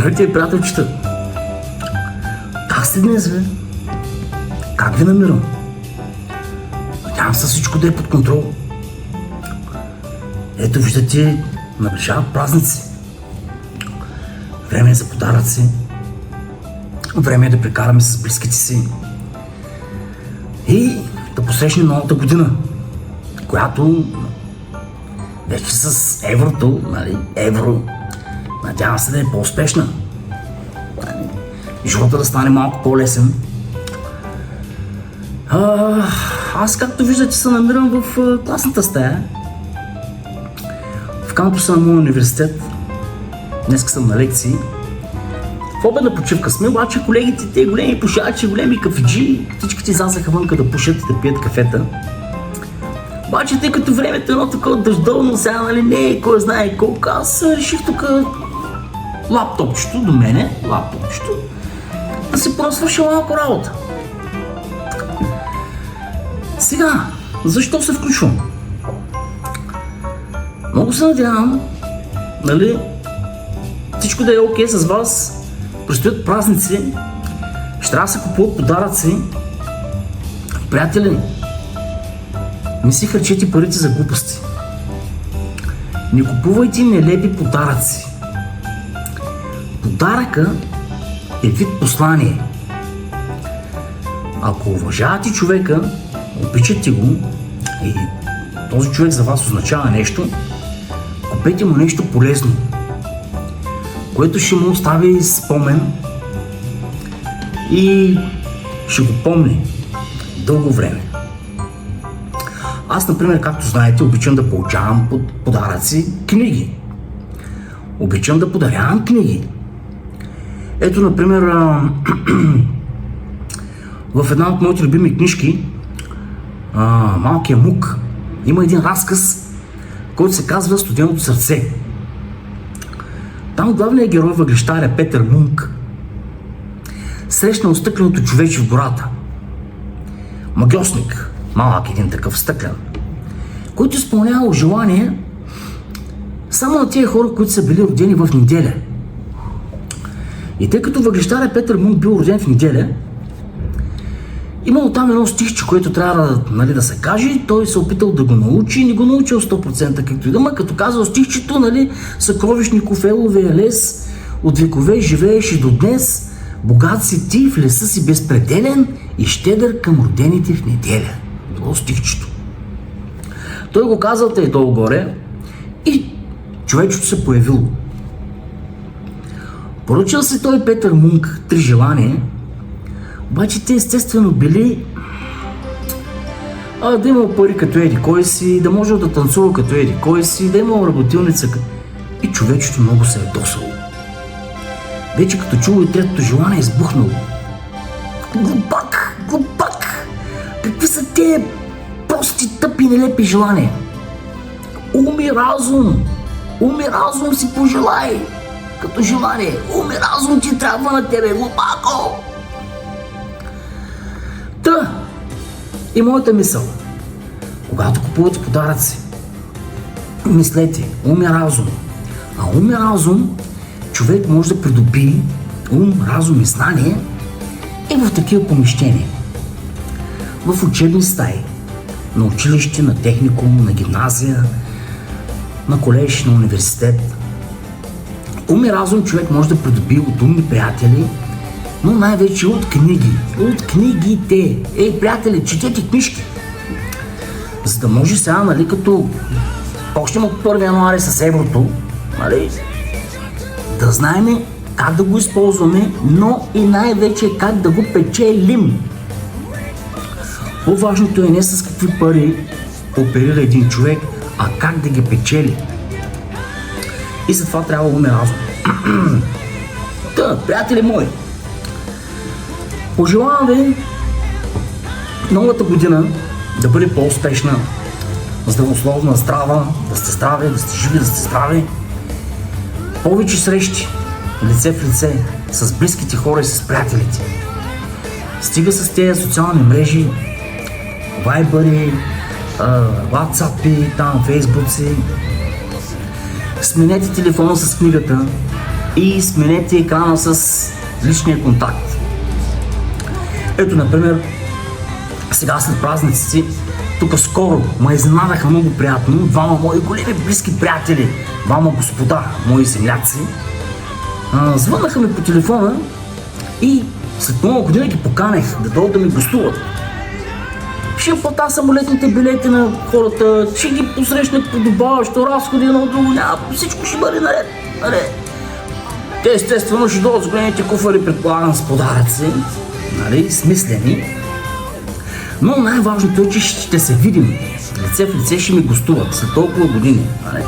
Здравейте, приятелчета! Как сте днес, бе? Как ви намирам? Надявам се всичко да е под контрол. Ето виждате, наближават празници. Време е за подаръци. Време е да прекараме с близките си. И да посрещнем новата година, която вече с еврото, нали, евро, надявам се да е по-успешна. Живота да стане малко по-лесен. Аз, както виждате, се намирам в класната стая. В кампуса на моя университет. Днес съм на лекции. В обедна почивка сме, обаче колегите, те големи пушачи, големи кафеджи, всички излязаха вънка да пушат и да пият кафета. Обаче, тъй като времето е едно такова дъждовно, сега, нали, не е кой знае колко, аз реших тук лаптопчето до мене, да си просвърша малко работа. Сега, защо се включвам? Много се надявам, нали, всичко да е окей с вас. Предстоят празници, ще трябва да се купуват подаръци. Приятели, не си харчете парите за глупости. Не купувайте нелепи подаръци. Подаръка е вид послание. Ако уважавате човека, обичате го и този човек за вас означава нещо, купете му нещо полезно, което ще му остави спомен и ще го помни дълго време. Аз, например, както знаете, обичам да получавам подаръци книги. Обичам да подарявам книги. Ето, например, в една от моите любими книжки, Малкия Мук, има един разказ, който се казва Студеното сърце. Там главният герой, въглищаря Петър Мунк, срещнал стъкленото човече в гората. Магьосник, малък един такъв стъклен, който изпълнявал желание само на тези хора, които са били родени в неделя. И тъй като въглищаря Петър Мунк бил роден в неделя, имало там едно стихче, което трябва да, нали, да се каже, той се опитал да го научи, не го научил 100%, както и да, като казал стихчето, нали, съкровищников еловия лес, от векове живееш и до днес, богат си ти, в леса си безпределен и щедър към родените в неделя. Това стихчето. Той го казал тъй долу-горе и човечето се появило. Поръчал се той Петър Мунк 3 желания, обаче те естествено били да имал пари като еди кой си, да може да танцува като еди кой си, да имал работилница. И човечето много се е досало. Вече като чуло и третото желание, избухнало. Глупак! Какви са те прости, тъпи, нелепи желания? Ум и разум си пожелай! Като желание, ум и разум ти трябва на тебе, глупако! Та, и моята мисъл, когато купувате подаръци, мислете, ум и разум. А ум и разум човек може да придобие, ум, разум и знание и в такива помещения. В учебни стаи, на училище, на техникум, на гимназия, на колеж, на университет. Ум и разум човек може да придобие от умни приятели, но най-вече от книги. От книгите. Приятели, четете книжки. За да може сега, нали, като почнем от 1 януари с еврото, нали, да знаем как да го използваме, но и най-вече как да го печелим. По-важното е не с какви пари оперира един човек, а как да ги печели. И затова трябва ум и разум. Та, приятели мои, пожелавам ви новата година да бъде по-успешна, здравословна, здрава, да сте здрави, да сте живи, да сте здрави. Повече срещи, лице в лице, с близките хора и с приятелите. Стига с тези социални мрежи, вайбъри, ватсапи, там, фейсбуци. Сменете телефона с книгата, и сменете екрана с личния контакт. Ето, например, сега след празниците, тук скоро ме изненадаха много приятно двама мои големи близки приятели, двама господа, мои земляци. Звъннаха ми по телефона и след много година ги поканех да дойдат да ми гостуват. Ще плата самолетните билети на хората, ще ги посрещнат подобаващо, разходи на друго, няма, всичко ще бъде наред. Те естествено ще дойдат с големите куфари, предполагам, с подаръци, нали, смислени. Но най-важното е, че ще се видим. Лице в лице ще ми гостуват след толкова години. Нали?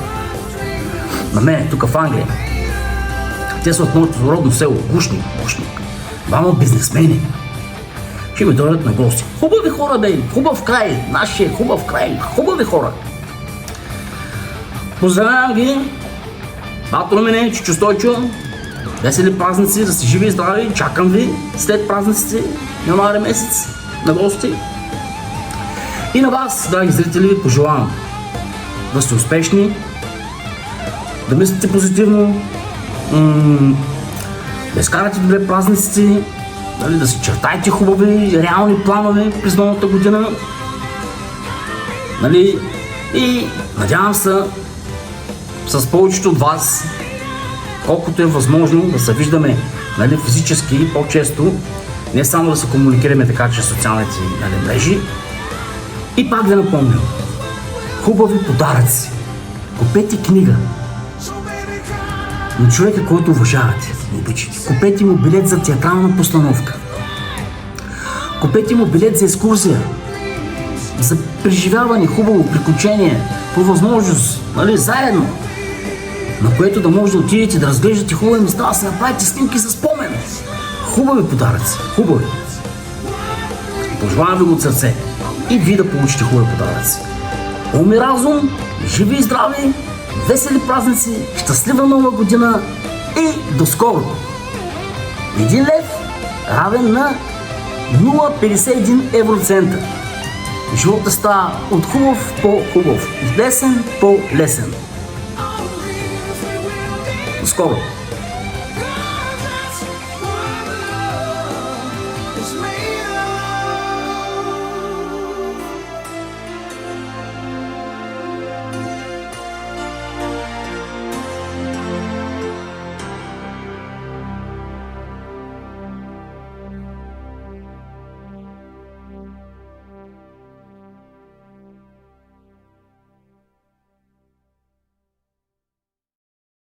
На мен, тук в Англия. Те са от моето родно село, Гушник. Двама бизнесмени. Ще ми дойдат на гости. Хубави хора, бе! Хубав край! Нашия хубав край! Хубави хора! Поздравявам ги! Бато мене, Чичо Стойчо. Весели празници, да сте живи и здрави. Чакам ви след празниците, януари месец, на гости. И на вас, драги зрители, ви пожелавам да сте успешни, да мислите позитивно, да изкарате добре празниците, да си чертайте хубави, реални планове през новата година. И надявам се с повечето от вас, колкото е възможно, да се виждаме физически по-често, не само да се комуникираме така чрез социалните мрежи. И пак да напомням, хубави подаръци. Купете книга на човека, който уважавате, обичате. Купете му билет за театрална постановка. Купете му билет за екскурзия, за преживяване, хубаво приключение, по възможност, заедно, на което да може да отидете да разглеждате хубави места, да се направите снимки за спомен. Хубави подаръци, хубави. Пожелавам ви го от сърце и вие да получите хубави подаръци. Ум и разум, живи и здрави, весели празници, щастлива нова година и до скоро! 1 лев равен на 0,51 евроцента. Животът става от хубав по-хубав, от лесен по-лесен. До скоро!